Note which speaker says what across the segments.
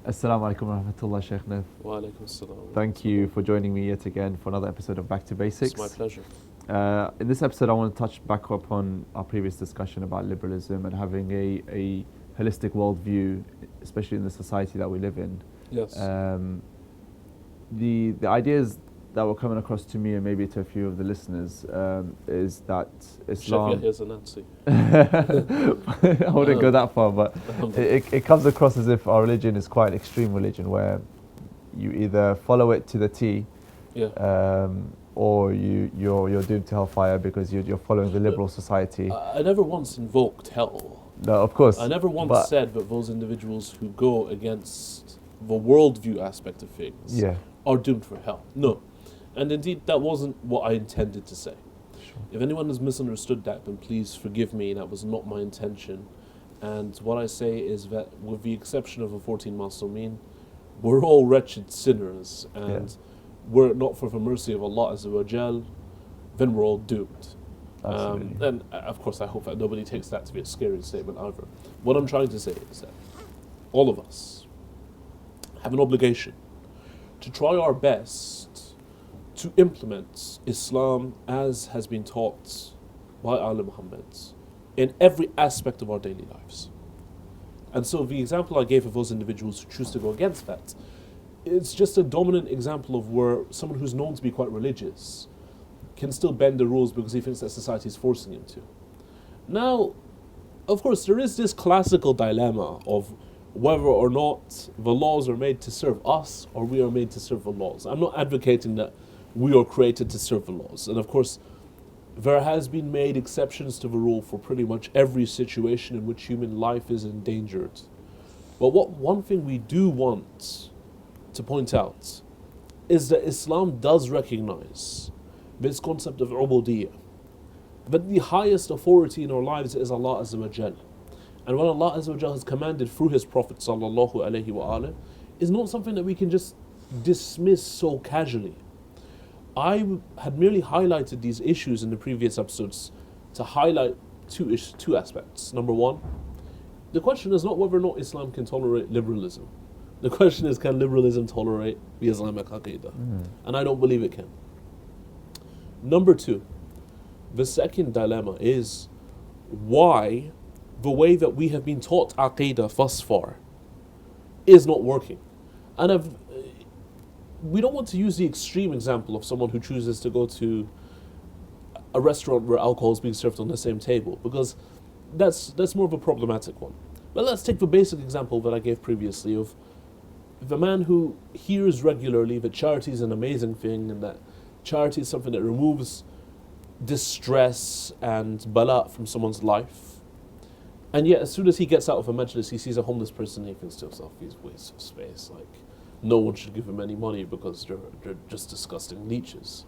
Speaker 1: Assalamu alaikum wa rahmatullah, Sheikh.
Speaker 2: Wa alaikum assalam.
Speaker 1: Thank you for joining me yet again for another episode of Back to Basics.
Speaker 2: It's my pleasure.
Speaker 1: In this episode, I want to touch back upon our previous discussion about liberalism and having a holistic worldview, especially in the society that we live in.
Speaker 2: Yes.
Speaker 1: The ideas that were coming across to me and maybe to a few of the listeners is that Islam...
Speaker 2: Sheikh Yahya is a Nazi.
Speaker 1: I wouldn't go that far, but it comes across as if our religion is quite an extreme religion where you either follow it to the T, or you're doomed to hellfire because you're following the liberal society.
Speaker 2: I never once invoked hell.
Speaker 1: No, of course.
Speaker 2: I never once said that those individuals who go against the worldview aspect of things are doomed for hell. No. And indeed, that wasn't what I intended to say.
Speaker 1: Sure.
Speaker 2: If anyone has misunderstood that, then please forgive me. That was not my intention. And what I say is that, with the exception of the 14 Masumeen, we're all wretched sinners. And were it not for the mercy of Allah Azza wa Jal, then we're all doomed. And of course, I hope that nobody takes that to be a scary statement either. What I'm trying to say is that all of us have an obligation to try our best to implement Islam as has been taught by Ali Muhammad in every aspect of our daily lives. And so the example I gave of those individuals who choose to go against that, it's just a dominant example of where someone who's known to be quite religious can still bend the rules because he thinks that society is forcing him to. Now, of course, there is this classical dilemma of whether or not the laws are made to serve us or we are made to serve the laws. I'm not advocating that we are created to serve the laws. And of course, there has been made exceptions to the rule for pretty much every situation in which human life is endangered. But one thing we do want to point out is that Islam does recognize this concept of ubudiyyah, that the highest authority in our lives is Allah Azza wa Jal. And what Allah Azza wa Jal has commanded through His Prophet sallallahu alaihi wa is not something that we can just dismiss so casually. I had merely highlighted these issues in the previous episodes to highlight two aspects. Number one, the question is not whether or not Islam can tolerate liberalism. The question is, can liberalism tolerate the Islamic Aqidah? And I don't believe it can. Number two, the second dilemma is why the way that we have been taught Aqidah thus far is not working. And we don't want to use the extreme example of someone who chooses to go to a restaurant where alcohol is being served on the same table, because that's more of a problematic one. But let's take the basic example that I gave previously of the man who hears regularly that charity is an amazing thing and that charity is something that removes distress and bala from someone's life. And yet, as soon as he gets out of a majlis, he sees a homeless person, he thinks to himself, these wastes of space, like, no one should give him any money because they're just disgusting leeches.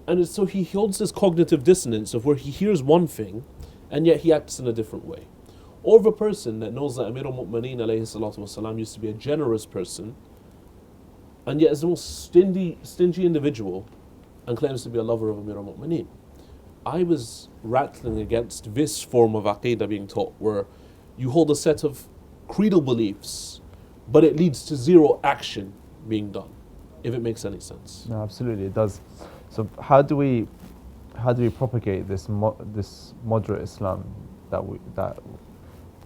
Speaker 2: And so he holds this cognitive dissonance of where he hears one thing, and yet he acts in a different way. Or the person that knows that Amir al-Mu'mineen alayhi salatu wasalam used to be a generous person, and yet is the most stingy individual, and claims to be a lover of Amir al-Mu'mineen. I was rattling against this form of Aqidah being taught, where you hold a set of creedal beliefs, but it leads to zero action being done, if it makes any sense.
Speaker 1: No, absolutely, it does. So how do we propagate this moderate Islam that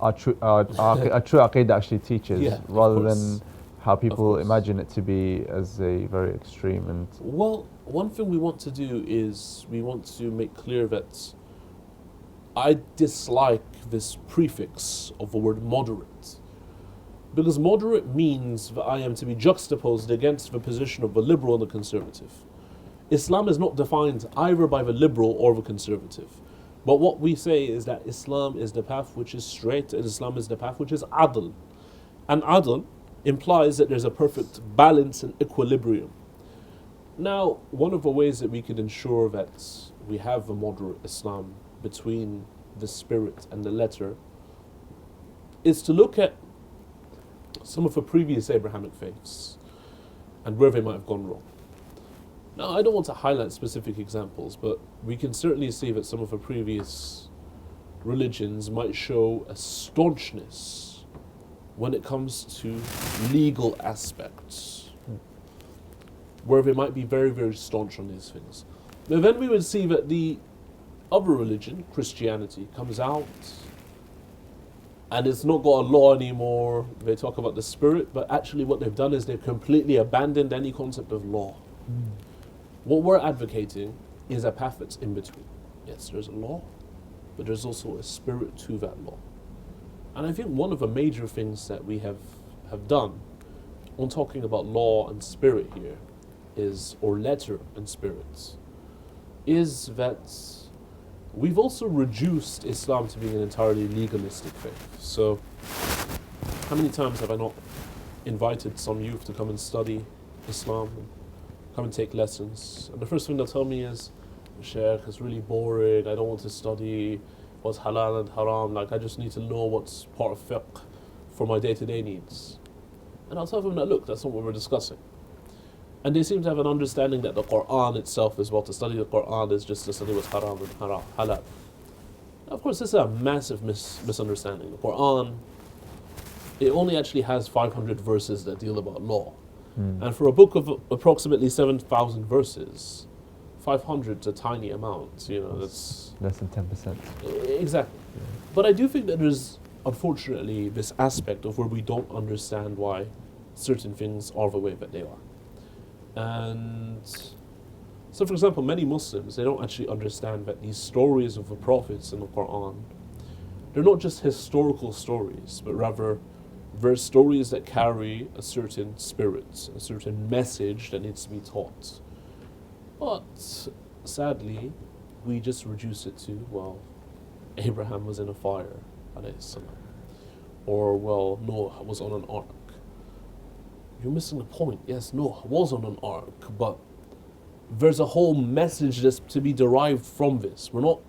Speaker 1: our true Aqidah actually teaches, rather than how people imagine it to be as a very extreme and...
Speaker 2: Well, one thing we want to do is we want to make clear that I dislike this prefix of the word moderate. Because moderate means that I am to be juxtaposed against the position of the liberal and the conservative. Islam is not defined either by the liberal or the conservative. But what we say is that Islam is the path which is straight, and Islam is the path which is adl. And adl implies that there's a perfect balance and equilibrium. Now, one of the ways that we can ensure that we have a moderate Islam between the spirit and the letter is to look at some of the previous Abrahamic faiths and where they might have gone wrong. Now, I don't want to highlight specific examples, but we can certainly see that some of the previous religions might show a staunchness when it comes to legal aspects, where they might be very, very staunch on these things. But then we would see that the other religion, Christianity, comes out and it's not got a law anymore. They talk about the spirit, but actually what they've done is they've completely abandoned any concept of law. What we're advocating is a path that's in between. Yes, there's a law, but there's also a spirit to that law. And I think one of the major things that we have done on talking about law and spirit here is, or letter and spirits, is that we've also reduced Islam to being an entirely legalistic faith. So, how many times have I not invited some youth to come and study Islam, and come and take lessons? And the first thing they'll tell me is, Sheikh, it's really boring, I don't want to study what's halal and haram, like I just need to know what's part of fiqh for my day-to-day needs. And I'll tell them that, look, that's not what we're discussing. And they seem to have an understanding that the Quran itself as well, to study the Quran is just to study what's haram and halal. Now, of course, this is a massive misunderstanding. The Quran, it only actually has 500 verses that deal about law. And for a book of approximately 7,000 verses, 500 is a tiny amount, you know, that's
Speaker 1: less than 10%.
Speaker 2: Exactly. Yeah. But I do think that there's, unfortunately, this aspect of where we don't understand why certain things are the way that they are. And so, for example, many Muslims, they don't actually understand that these stories of the prophets in the Quran, they're not just historical stories, but rather they're stories that carry a certain spirit, a certain message that needs to be taught. But sadly, we just reduce it to, well, Abraham was in a fire, alayhi salam. Or, well, Noah was on an ark. You're missing the point. Yes, Noah was on an ark, but there's a whole message that's to be derived from this. We're not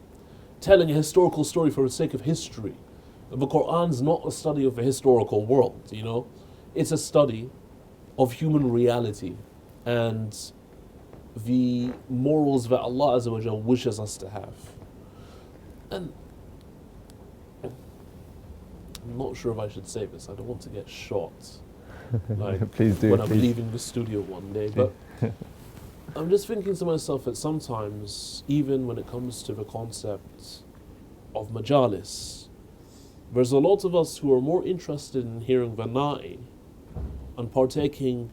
Speaker 2: telling a historical story for the sake of history. The Qur'an's not a study of the historical world, you know? It's a study of human reality and the morals that Allah Azza wa Jal wishes us to have. And I'm not sure if I should say this, I don't want to get shot. Like
Speaker 1: please do,
Speaker 2: when I'm leaving the studio one day. But I'm just thinking to myself that sometimes, even when it comes to the concept of majalis, there's a lot of us who are more interested in hearing the na'i and partaking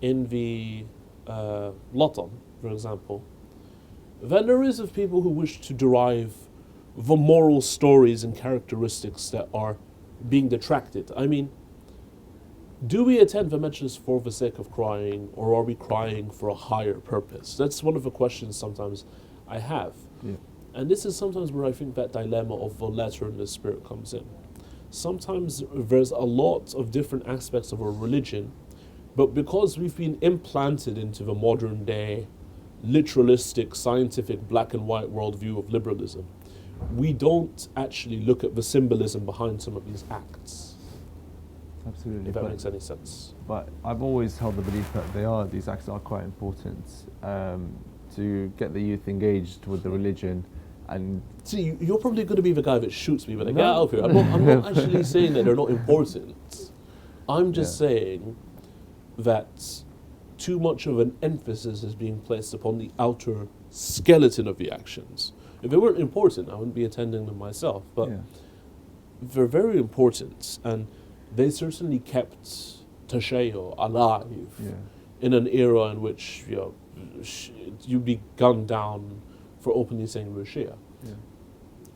Speaker 2: in the latan, for example, than there is of people who wish to derive the moral stories and characteristics that are being detracted. I mean, do we attend the majlis for the sake of crying, or are we crying for a higher purpose? That's one of the questions sometimes I have. Yeah. And this is sometimes where I think that dilemma of the letter and the spirit comes in. Sometimes there's a lot of different aspects of our religion, but because we've been implanted into the modern day, literalistic, scientific, black and white worldview of liberalism, we don't actually look at the symbolism behind some of these acts.
Speaker 1: Absolutely.
Speaker 2: If that makes any sense.
Speaker 1: But I've always held the belief that these acts are quite important to get the youth engaged with the religion. And
Speaker 2: see, you're probably going to be the guy that shoots me when I get out of here. I'm not actually saying that they're not important. I'm just saying that too much of an emphasis is being placed upon the outer skeleton of the actions. If they weren't important, I wouldn't be attending them myself. But they're very important, and they certainly kept Tashayyu alive in an era in which you'd be gunned down for openly saying we're Shia.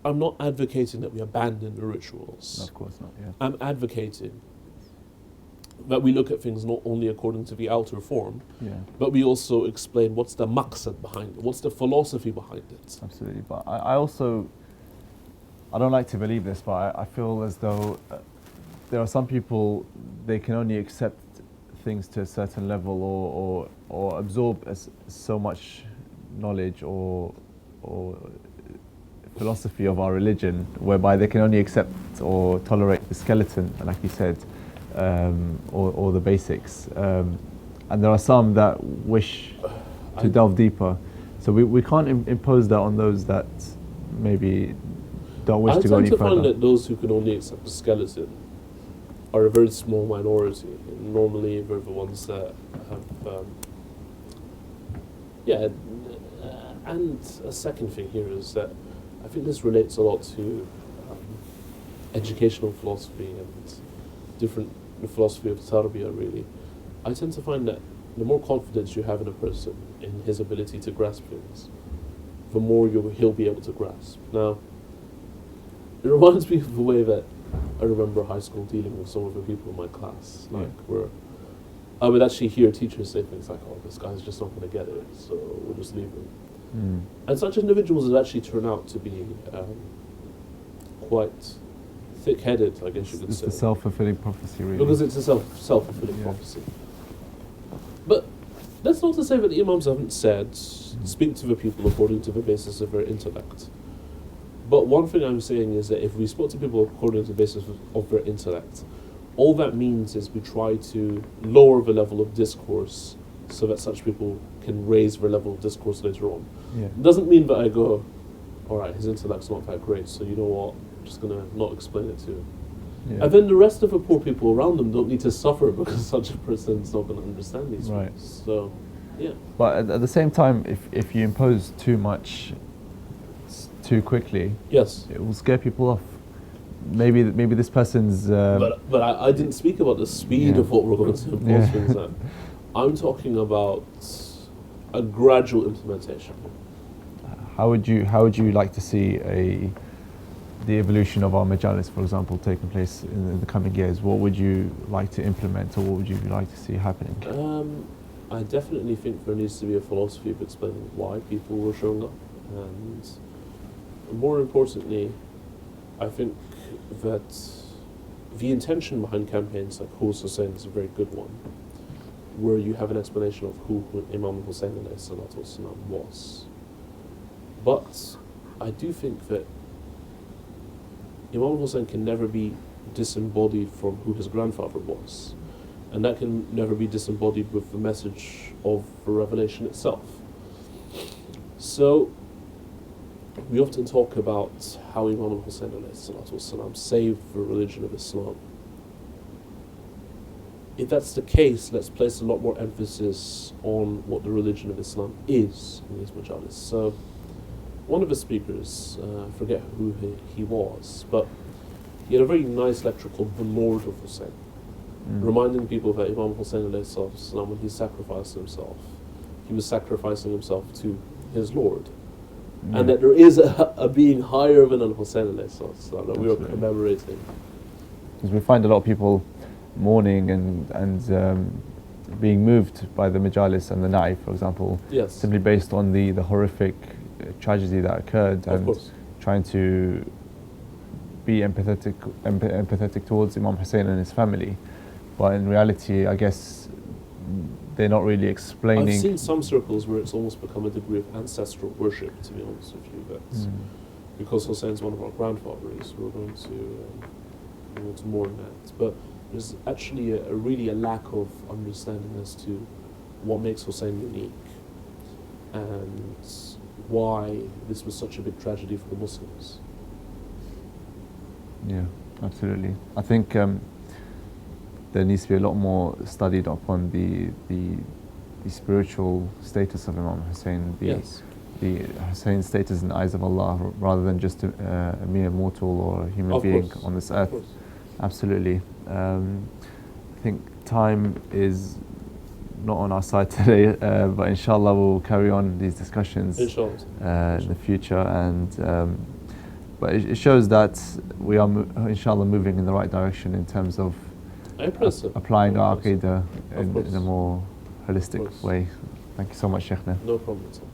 Speaker 2: I'm not advocating that we abandon the rituals.
Speaker 1: No, of course not.
Speaker 2: I'm advocating that we look at things not only according to the outer form, but we also explain what's the maqsad behind it, what's the philosophy behind it.
Speaker 1: Absolutely. But I also, I don't like to believe this, but I feel as though there are some people, they can only accept things to a certain level or absorb so much knowledge or philosophy of our religion, whereby they can only accept or tolerate the skeleton, like you said, or the basics. And there are some that wish to delve deeper. So we can't impose that on those that maybe don't wish to go any further.
Speaker 2: I tend to find that those who can only accept the skeleton are a very small minority. Normally, we're the ones that have, and a second thing here is that I think this relates a lot to educational philosophy and different the philosophy of tarbiyah, really. I tend to find that the more confidence you have in a person, in his ability to grasp things, the more he'll be able to grasp. Now, it reminds me of the way that I remember high school dealing with some of the people in my class, like where I would actually hear teachers say things like, "Oh, this guy's just not going to get it, so we'll just leave him." And such individuals have actually turned out to be quite thick-headed, I guess you could say.
Speaker 1: It's a self-fulfilling prophecy, really.
Speaker 2: Because it's a self-fulfilling prophecy. But that's not to say that the Imams haven't said, speak to the people according to the basis of their intellect. But one thing I'm saying is that if we spoke to people according to the basis of their intellect, all that means is we try to lower the level of discourse so that such people can raise their level of discourse later on. It doesn't mean that I go, all right, his intellect's not that great, so you know what, I'm just going to not explain it to him. And then the rest of the poor people around them don't need to suffer because such a person's not going to understand these things. So, yeah.
Speaker 1: But at the same time, if you impose too much too quickly, it will scare people off. Maybe this person's...
Speaker 2: But I didn't speak about the speed of what we're going to impose things at. I'm talking about a gradual implementation.
Speaker 1: How would you like to see the evolution of our majalis, for example, taking place in the coming years? What would you like to implement, or what would you like to see happening?
Speaker 2: I definitely think there needs to be a philosophy of explaining why people were showing up, and more importantly, I think that the intention behind campaigns like Who's Hussein is a very good one, where you have an explanation of who Imam Hussein was. But I do think that Imam Hussein can never be disembodied from who his grandfather was, and that can never be disembodied with the message of the revelation itself. So we often talk about how Imam Hussein saved the religion of Islam. If that's the case, let's place a lot more emphasis on what the religion of Islam is in these majalis. So one of the speakers, I forget who he was, but he had a very nice lecture called The Lord of Hussein, reminding people that Imam Hussein, when he sacrificed himself, he was sacrificing himself to his Lord. And that there is a being higher than Al-Hussein that we are commemorating.
Speaker 1: Because we find a lot of people mourning and being moved by the majalis and the Naib, for example, simply based on the horrific tragedy that occurred, and trying to be empathetic towards Imam Hussein and his family. But in reality, I guess they're not really explaining.
Speaker 2: I've seen some circles where it's almost become a degree of ancestral worship, to be honest with you, that because Hussein's one of our grandfathers, we're going to mourn that. But there's actually really a lack of understanding as to what makes Hussein unique and why this was such a big tragedy for the Muslims.
Speaker 1: Yeah, absolutely. I think there needs to be a lot more studied upon the spiritual status of Imam Hussein, the Hussein's status in the eyes of Allah, rather than just a mere mortal or a human being on this earth. Absolutely. I think time is not on our side today, but inshallah we'll carry on these discussions in the future. And but it shows that we are inshallah moving in the right direction in terms of applying our aqidah in a more holistic way. Thank you so much, Sheikhna.
Speaker 2: No problem at all.